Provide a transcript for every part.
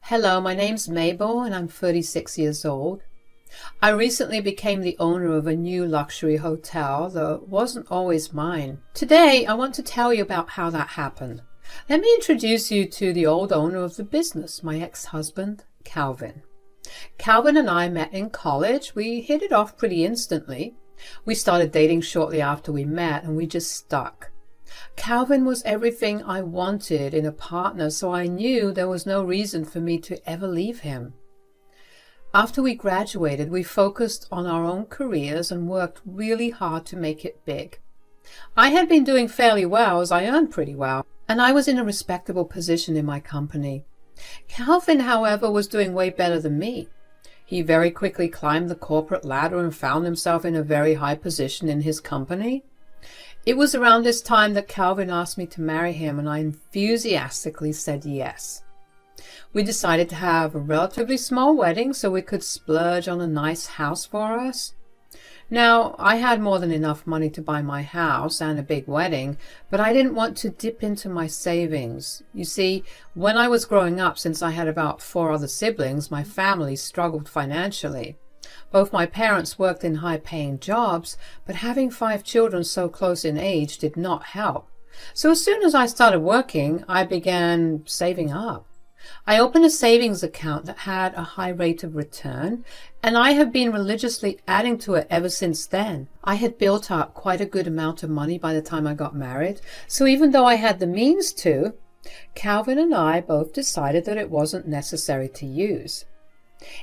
Hello, my name's Mabel and I'm 36 years old. I recently became the owner of a new luxury hotel that wasn't always mine. Today, I want to tell you about how that happened. Let me introduce you to the old owner of the business, my ex-husband, Calvin. Calvin and I met in college. We hit it off pretty instantly. We started dating shortly after we met and we just stuck. Calvin was everything I wanted in a partner, so I knew there was no reason for me to ever leave him. After we graduated, we focused on our own careers and worked really hard to make it big. I had been doing fairly well as I earned pretty well, and I was in a respectable position in my company. Calvin, however, was doing way better than me. He very quickly climbed the corporate ladder and found himself in a very high position in his company. It was around this time that Calvin asked me to marry him, and I enthusiastically said yes. We decided to have a relatively small wedding so we could splurge on a nice house for us. Now, I had more than enough money to buy my house and a big wedding, but I didn't want to dip into my savings. You see, when I was growing up, since I had about 4 other siblings, my family struggled financially. Both my parents worked in high-paying jobs, but having 5 children so close in age did not help. So as soon as I started working, I began saving up. I opened a savings account that had a high rate of return, and I have been religiously adding to it ever since then. I had built up quite a good amount of money by the time I got married, so even though I had the means to, Calvin and I both decided that it wasn't necessary to use.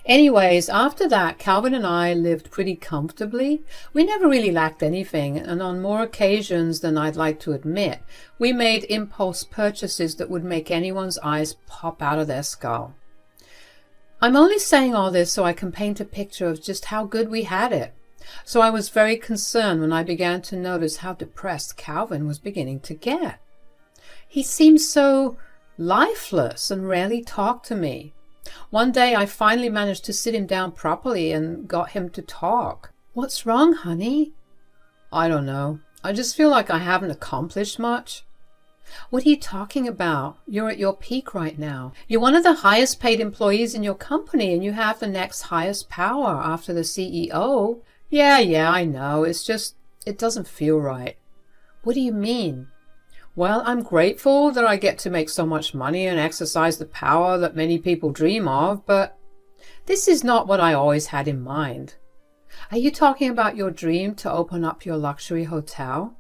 Anyways, after that, Calvin and I lived pretty comfortably. We never really lacked anything, and on more occasions than I'd like to admit, we made impulse purchases that would make anyone's eyes pop out of their skull. I'm only saying all this so I can paint a picture of just how good we had it. So I was very concerned when I began to notice how depressed Calvin was beginning to get. He seemed so lifeless and rarely talked to me. One day I finally managed to sit him down properly and got him to talk. "What's wrong, honey?" "I don't know. I just feel like I haven't accomplished much." "What are you talking about? You're at your peak right now. You're one of the highest paid employees in your company and you have the next highest power after the CEO. Yeah, I know. It's just, it doesn't feel right." "What do you mean?" "Well, I'm grateful that I get to make so much money and exercise the power that many people dream of, but this is not what I always had in mind." "Are you talking about your dream to open up your luxury hotel?"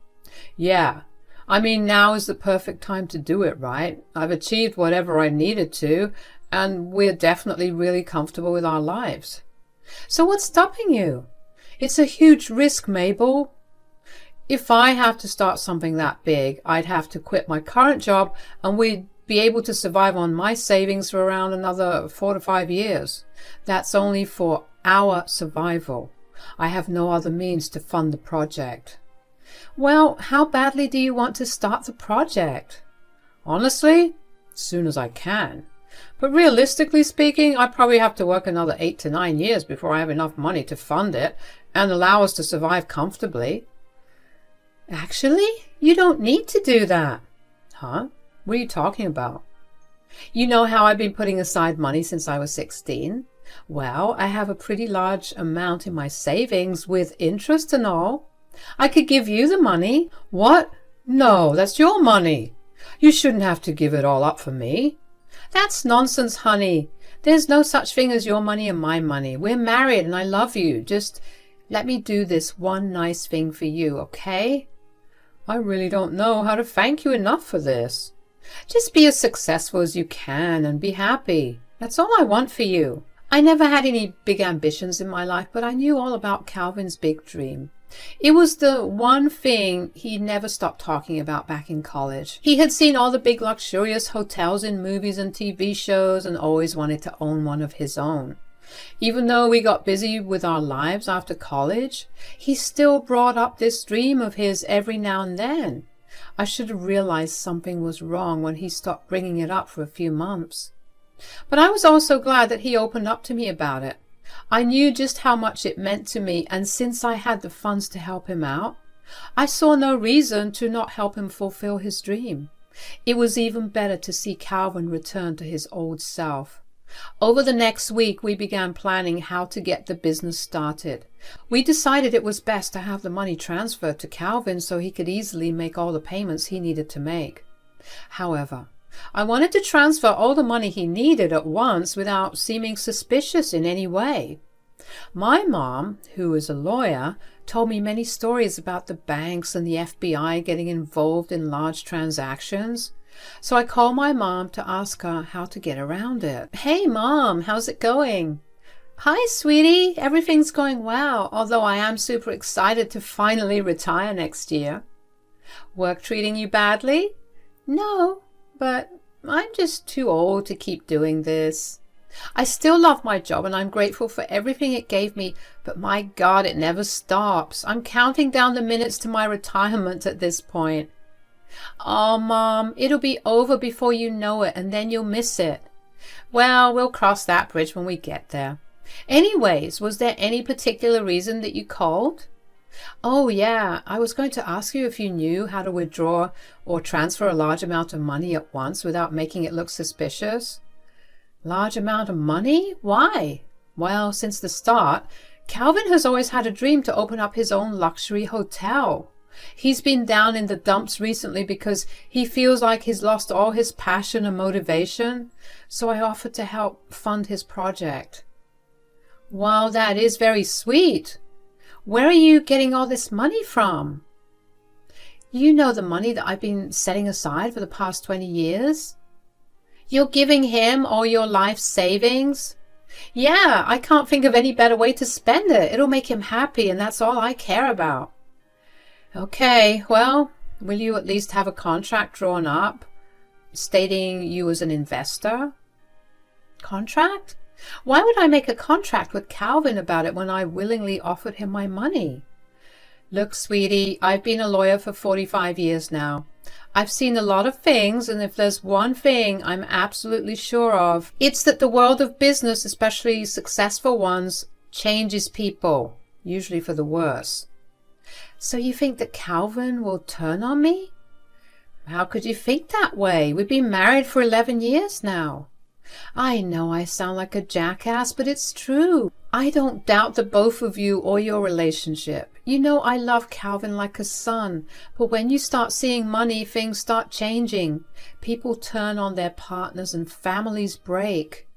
"Yeah. I mean, now is the perfect time to do it, right? I've achieved whatever I needed to, and we're definitely really comfortable with our lives." "So what's stopping you?" "It's a huge risk, Mabel. If I have to start something that big, I'd have to quit my current job and we'd be able to survive on my savings for around another 4 to 5 years. That's only for our survival. I have no other means to fund the project." "Well, how badly do you want to start the project?" "Honestly, as soon as I can. But realistically speaking, I probably have to work another 8 to 9 years before I have enough money to fund it and allow us to survive comfortably." "Actually, you don't need to do that." "Huh? What are you talking about?" "You know how I've been putting aside money since I was 16? Well, I have a pretty large amount in my savings with interest and all. I could give you the money." "What? No, that's your money. You shouldn't have to give it all up for me." "That's nonsense, honey. There's no such thing as your money and my money. We're married and I love you. Just let me do this one nice thing for you, okay?" "I really don't know how to thank you enough for this." "Just be as successful as you can and be happy. That's all I want for you." I never had any big ambitions in my life, but I knew all about Calvin's big dream. It was the one thing he never stopped talking about back in college. He had seen all the big luxurious hotels in movies and TV shows and always wanted to own one of his own. Even though we got busy with our lives after college, he still brought up this dream of his every now and then. I should have realized something was wrong when he stopped bringing it up for a few months. But I was also glad that he opened up to me about it. I knew just how much it meant to me, and since I had the funds to help him out, I saw no reason to not help him fulfill his dream. It was even better to see Calvin return to his old self. Over the next week, we began planning how to get the business started. We decided it was best to have the money transferred to Calvin so he could easily make all the payments he needed to make. However, I wanted to transfer all the money he needed at once without seeming suspicious in any way. My mom, who is a lawyer, told me many stories about the banks and the FBI getting involved in large transactions. So I called my mom to ask her how to get around it. Hey Mom, how's it going? Hi sweetie, everything's going well, although I am super excited to finally retire next year. Work treating you badly? No, but I'm just too old to keep doing this. I still love my job and I'm grateful for everything it gave me, but my God, it never stops. I'm counting down the minutes to my retirement at this point. Oh, Mom, it'll be over before you know it and then you'll miss it. Well, we'll cross that bridge when we get there. Anyways, was there any particular reason that you called? Oh, yeah, I was going to ask you if you knew how to withdraw or transfer a large amount of money at once without making it look suspicious. Large amount of money? Why? Well, since the start, Calvin has always had a dream to open up his own luxury hotel. He's been down in the dumps recently because he feels like he's lost all his passion and motivation, so I offered to help fund his project. Wow, that is very sweet. Where are you getting all this money from? You know the money that I've been setting aside for the past 20 years? You're giving him all your life savings? Yeah, I can't think of any better way to spend it. It'll make him happy, and that's all I care about. Okay, well, will you at least have a contract drawn up stating you as an investor? Contract? Why would I make a contract with Calvin about it when I willingly offered him my money? Look, sweetie, I've been a lawyer for 45 years now. I've seen a lot of things, and if there's one thing I'm absolutely sure of, it's that the world of business, especially successful ones, changes people, usually for the worse. So you think that Calvin will turn on me? How could you think that way? We've been married for 11 years now. I know I sound like a jackass, but it's true. I don't doubt the both of you or your relationship. You know I love Calvin like a son, but when you start seeing money, things start changing. People turn on their partners and families break.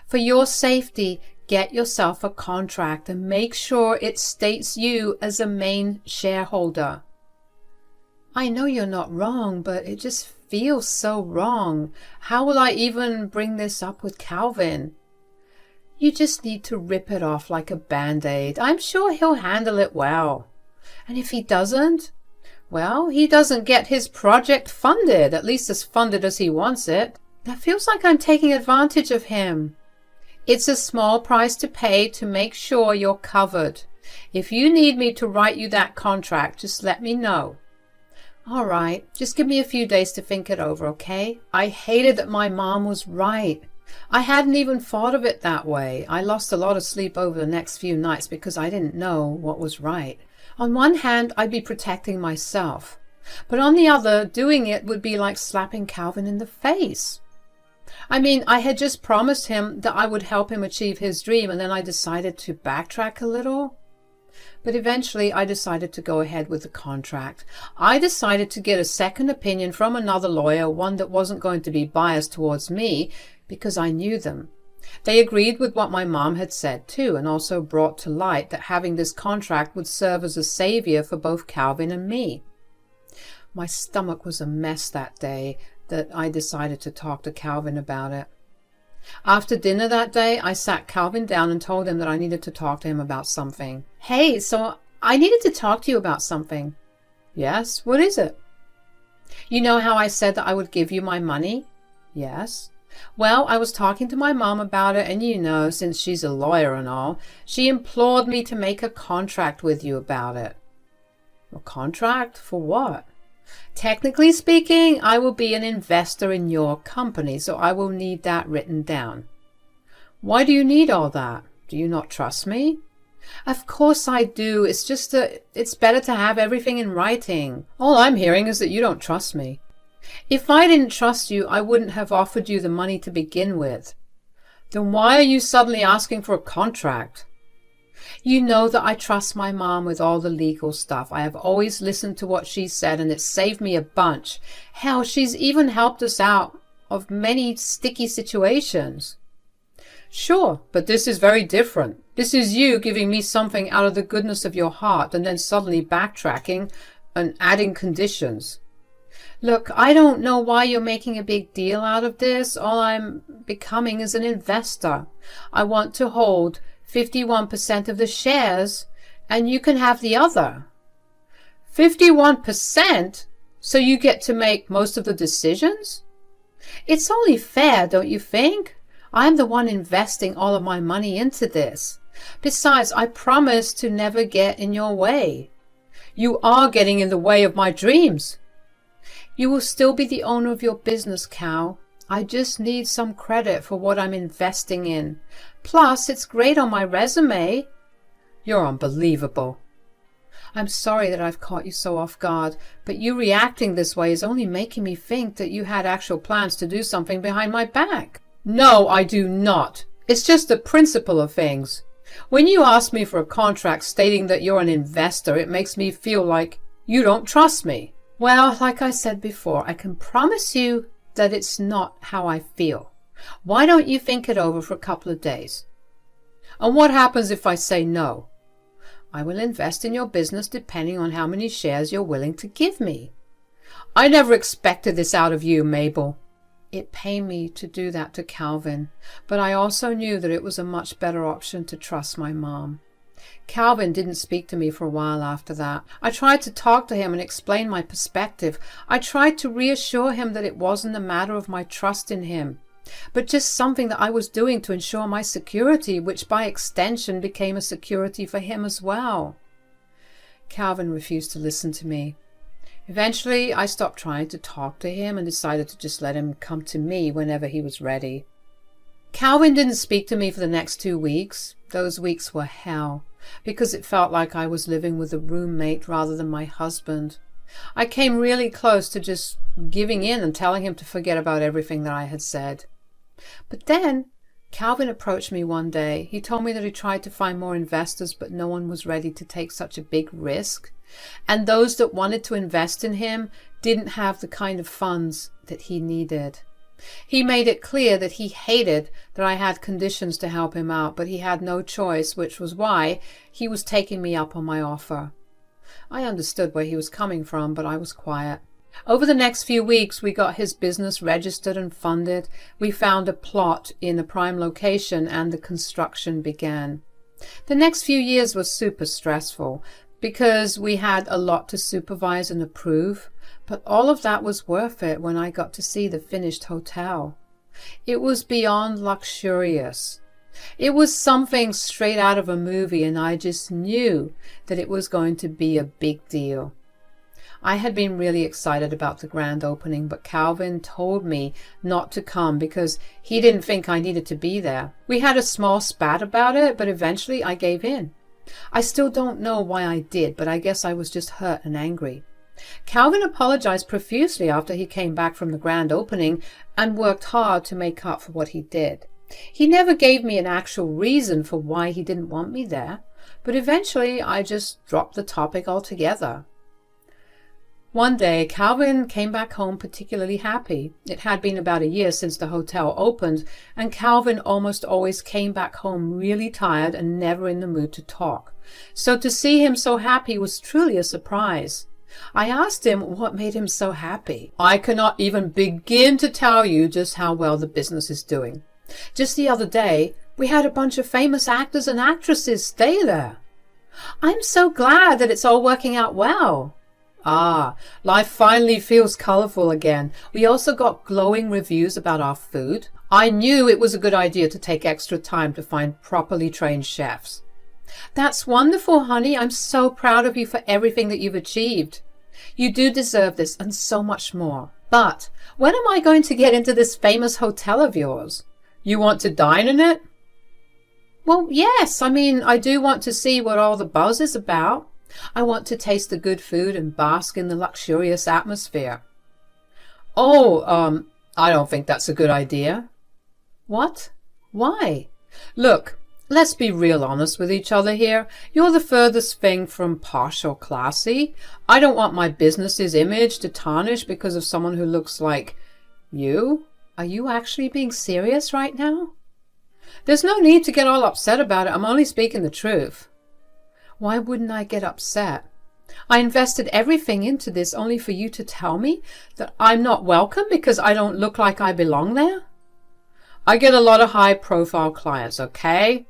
For your safety, get yourself a contract and make sure it states you as a main shareholder. I know you're not wrong, but it just feels so wrong. How will I even bring this up with Calvin? You just need to rip it off like a band-aid. I'm sure he'll handle it well. And if he doesn't, well, he doesn't get his project funded, at least as funded as he wants it. That feels like I'm taking advantage of him. It's a small price to pay to make sure you're covered. If you need me to write you that contract, just let me know. All right, just give me a few days to think it over, okay? I hated that my mom was right. I hadn't even thought of it that way. I lost a lot of sleep over the next few nights because I didn't know what was right. On one hand, I'd be protecting myself, but on the other, doing it would be like slapping Calvin in the face. I mean, I had just promised him that I would help him achieve his dream, and then I decided to backtrack a little. But eventually I decided to go ahead with the contract. I decided to get a second opinion from another lawyer, one that wasn't going to be biased towards me, because I knew them. They agreed with what my mom had said too, and also brought to light that having this contract would serve as a savior for both Calvin and me. My stomach was a mess that day that I decided to talk to Calvin about it. After dinner that day, I sat Calvin down and told him that I needed to talk to him about something. Hey, so I needed to talk to you about something. Yes, what is it? You know how I said that I would give you my money? Yes. Well, I was talking to my mom about it, and you know, since she's a lawyer and all, she implored me to make a contract with you about it. A contract? For what? Technically speaking, I will be an investor in your company, so I will need that written down. Why do you need all that? Do you not trust me? Of course I do. It's just that it's better to have everything in writing. All I'm hearing is that you don't trust me. If I didn't trust you, I wouldn't have offered you the money to begin with. Then why are you suddenly asking for a contract? You know that I trust my mom with all the legal stuff. I have always listened to what she said, and it's saved me a bunch. Hell, she's even helped us out of many sticky situations. Sure, but this is very different. This is you giving me something out of the goodness of your heart and then suddenly backtracking and adding conditions. Look, I don't know why you're making a big deal out of this. All I'm becoming is an investor. I want to hold 51% of the shares, and you can have the other. 51%? So you get to make most of the decisions? It's only fair, don't you think? I'm the one investing all of my money into this. Besides, I promise to never get in your way. You are getting in the way of my dreams. You will still be the owner of your business, Cal. I just need some credit for what I'm investing in. Plus, it's great on my resume. You're unbelievable. I'm sorry that I've caught you so off guard, but you reacting this way is only making me think that you had actual plans to do something behind my back. No, I do not. It's just the principle of things. When you ask me for a contract stating that you're an investor, it makes me feel like you don't trust me. Well, like I said before, I can promise you that it's not how I feel. Why don't you think it over for a couple of days? And what happens if I say no? I will invest in your business depending on how many shares you're willing to give me. I never expected this out of you, Mabel. It pained me to do that to Calvin, but I also knew that it was a much better option to trust my mom. Calvin didn't speak to me for a while after that. I tried to talk to him and explain my perspective. I tried to reassure him that it wasn't a matter of my trust in him, but just something that I was doing to ensure my security, which by extension became a security for him as well. Calvin refused to listen to me. Eventually, I stopped trying to talk to him and decided to just let him come to me whenever he was ready. Calvin didn't speak to me for the next 2 weeks. Those weeks were hell, because it felt like I was living with a roommate rather than my husband. I came really close to just giving in and telling him to forget about everything that I had said. But then Calvin approached me one day. He told me that he tried to find more investors, but no one was ready to take such a big risk. And those that wanted to invest in him didn't have the kind of funds that he needed. He made it clear that he hated that I had conditions to help him out, but he had no choice, which was why he was taking me up on my offer. I understood where he was coming from, but I was quiet. Over the next few weeks, we got his business registered and funded. We found a plot in a prime location, and the construction began. The next few years were super stressful because we had a lot to supervise and approve, but all of that was worth it when I got to see the finished hotel. It was beyond luxurious. It was something straight out of a movie, and I just knew that it was going to be a big deal. I had been really excited about the grand opening, but Calvin told me not to come because he didn't think I needed to be there. We had a small spat about it, but eventually I gave in. I still don't know why I did, but I guess I was just hurt and angry. Calvin apologized profusely after he came back from the grand opening and worked hard to make up for what he did. He never gave me an actual reason for why he didn't want me there, but eventually I just dropped the topic altogether. One day, Calvin came back home particularly happy. It had been about a year since the hotel opened, and Calvin almost always came back home really tired and never in the mood to talk. So to see him so happy was truly a surprise. I asked him what made him so happy. I cannot even begin to tell you just how well the business is doing. Just the other day, we had a bunch of famous actors and actresses stay there. I'm so glad that it's all working out well. Ah, life finally feels colorful again. We also got glowing reviews about our food. I knew it was a good idea to take extra time to find properly trained chefs. That's wonderful, honey. I'm so proud of you for everything that you've achieved. You do deserve this and so much more. But when am I going to get into this famous hotel of yours? You want to dine in it? Well, yes. I do want to see what all the buzz is about. I want to taste the good food and bask in the luxurious atmosphere. Oh, I don't think that's a good idea. What? Why? Look, let's be real honest with each other here. You're the furthest thing from posh or classy. I don't want my business's image to tarnish because of someone who looks like you. Are you actually being serious right now? There's no need to get all upset about it. I'm only speaking the truth. Why wouldn't I get upset? I invested everything into this only for you to tell me that I'm not welcome because I don't look like I belong there? I get a lot of high-profile clients, okay?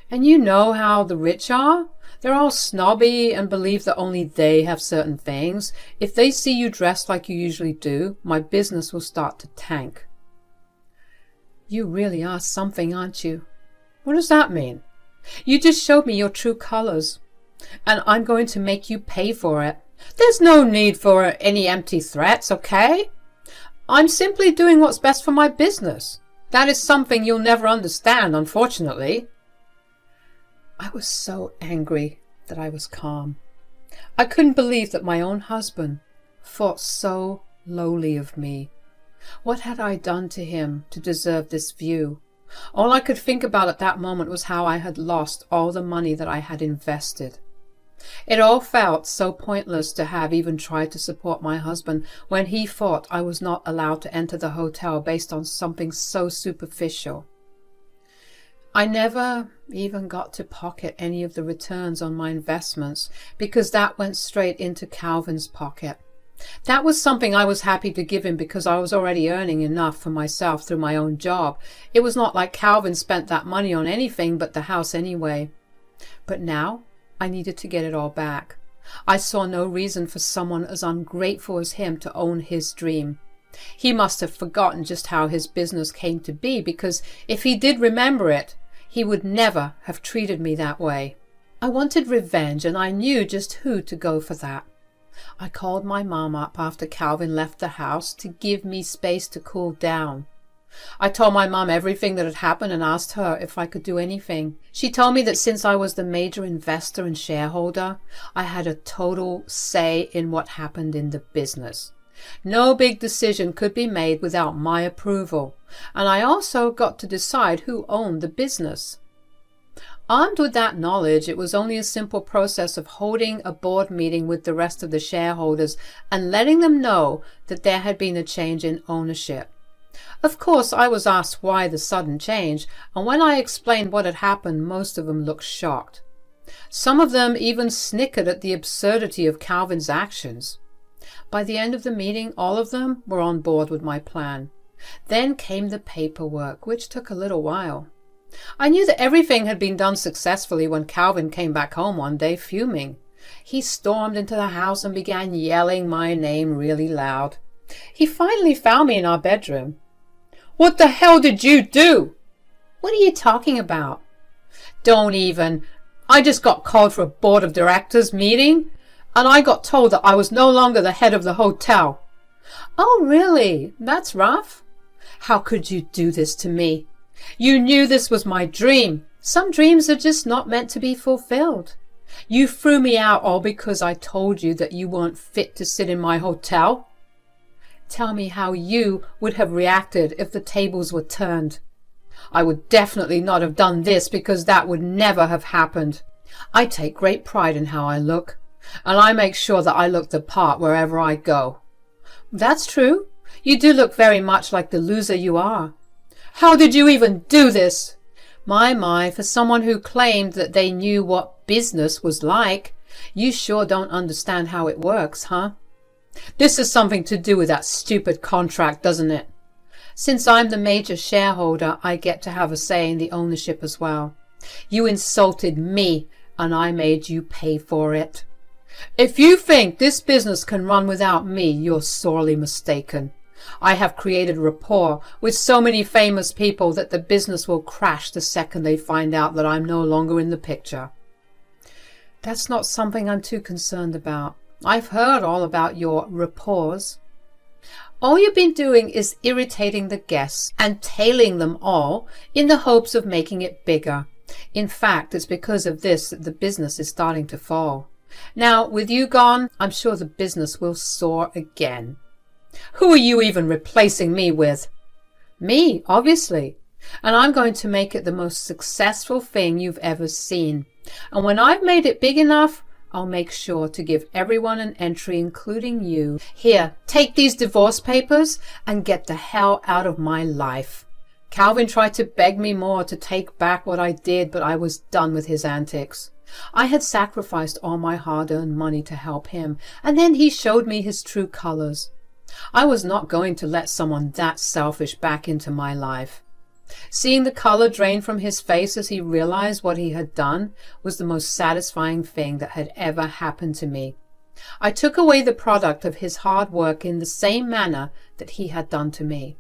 And you know how the rich are? They're all snobby and believe that only they have certain things. If they see you dressed like you usually do, my business will start to tank. You really are something, aren't you? What does that mean? You just showed me your true colors, and I'm going to make you pay for it. There's no need for any empty threats, okay? I'm simply doing what's best for my business. That is something you'll never understand, unfortunately. I was so angry that I was calm. I couldn't believe that my own husband thought so lowly of me. What had I done to him to deserve this view? All I could think about at that moment was how I had lost all the money that I had invested. It all felt so pointless to have even tried to support my husband when he thought I was not allowed to enter the hotel based on something so superficial. I never even got to pocket any of the returns on my investments because that went straight into Calvin's pocket. That was something I was happy to give him because I was already earning enough for myself through my own job. It was not like Calvin spent that money on anything but the house anyway. But now I needed to get it all back. I saw no reason for someone as ungrateful as him to own his dream. He must have forgotten just how his business came to be, because if he did remember it, he would never have treated me that way. I wanted revenge, and I knew just who to go for that. I called my mom up after Calvin left the house to give me space to cool down. I told my mom everything that had happened and asked her if I could do anything. She told me that since I was the major investor and shareholder, I had a total say in what happened in the business. No big decision could be made without my approval, and I also got to decide who owned the business. Armed with that knowledge, it was only a simple process of holding a board meeting with the rest of the shareholders and letting them know that there had been a change in ownership. Of course, I was asked why the sudden change, and when I explained what had happened, most of them looked shocked. Some of them even snickered at the absurdity of Calvin's actions. By the end of the meeting, all of them were on board with my plan. Then came the paperwork, which took a little while. I knew that everything had been done successfully when Calvin came back home one day, fuming. He stormed into the house and began yelling my name really loud. He finally found me in our bedroom. "What the hell did you do?" "What are you talking about?" "Don't even. I just got called for a board of directors meeting, and I got told that I was no longer the head of the hotel." "Oh, really? That's rough. How could you do this to me? You knew this was my dream. Some dreams are just not meant to be fulfilled. You threw me out all because I told you that you weren't fit to sit in my hotel. Tell me how you would have reacted if the tables were turned. I would definitely not have done this because that would never have happened. I take great pride in how I look, and I make sure that I look the part wherever I go." "That's true. You do look very much like the loser you are." "How did you even do this?" My, for someone who claimed that they knew what business was like, you sure don't understand how it works, huh? "This has something to do with that stupid contract, doesn't it?" "Since I'm the major shareholder, I get to have a say in the ownership as well. You insulted me, and I made you pay for it. If you think this business can run without me, you're sorely mistaken. I have created rapport with so many famous people that the business will crash the second they find out that I'm no longer in the picture." "That's not something I'm too concerned about. I've heard all about your rapports. All you've been doing is irritating the guests and tailing them all in the hopes of making it bigger. In fact, it's because of this that the business is starting to fall. Now, with you gone, I'm sure the business will soar again." "Who are you even replacing me with?" "Me, obviously. And I'm going to make it the most successful thing you've ever seen. And when I've made it big enough, I'll make sure to give everyone an entry, including you. Here, take these divorce papers and get the hell out of my life. Calvin tried to beg me more to take back what I did, but I was done with his antics. I had sacrificed all my hard-earned money to help him, and then he showed me his true colors. I was not going to let someone that selfish back into my life. Seeing the color drain from his face as he realized what he had done was the most satisfying thing that had ever happened to me. I took away the product of his hard work in the same manner that he had done to me.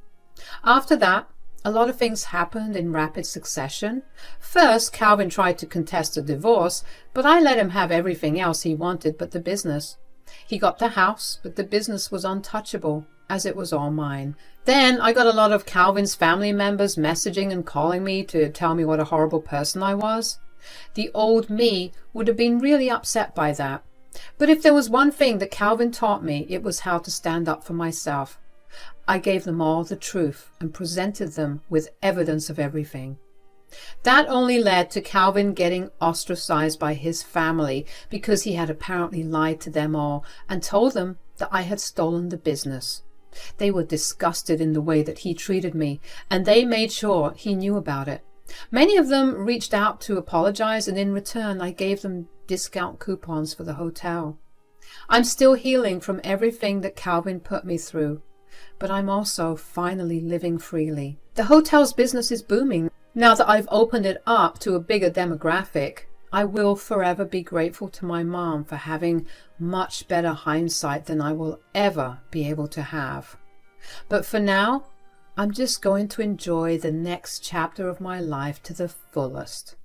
After that, a lot of things happened in rapid succession. First, Calvin tried to contest a divorce, but I let him have everything else he wanted but the business. He got the house, but the business was untouchable, as it was all mine. Then I got a lot of Calvin's family members messaging and calling me to tell me what a horrible person I was. The old me would have been really upset by that. But if there was one thing that Calvin taught me, it was how to stand up for myself. I gave them all the truth and presented them with evidence of everything. That only led to Calvin getting ostracized by his family because he had apparently lied to them all and told them that I had stolen the business. They were disgusted in the way that he treated me, and they made sure he knew about it. Many of them reached out to apologize, and in return I gave them discount coupons for the hotel. I'm still healing from everything that Calvin put me through, but I'm also finally living freely. The hotel's business is booming. Now that I've opened it up to a bigger demographic, I will forever be grateful to my mom for having much better hindsight than I will ever be able to have. But for now, I'm just going to enjoy the next chapter of my life to the fullest.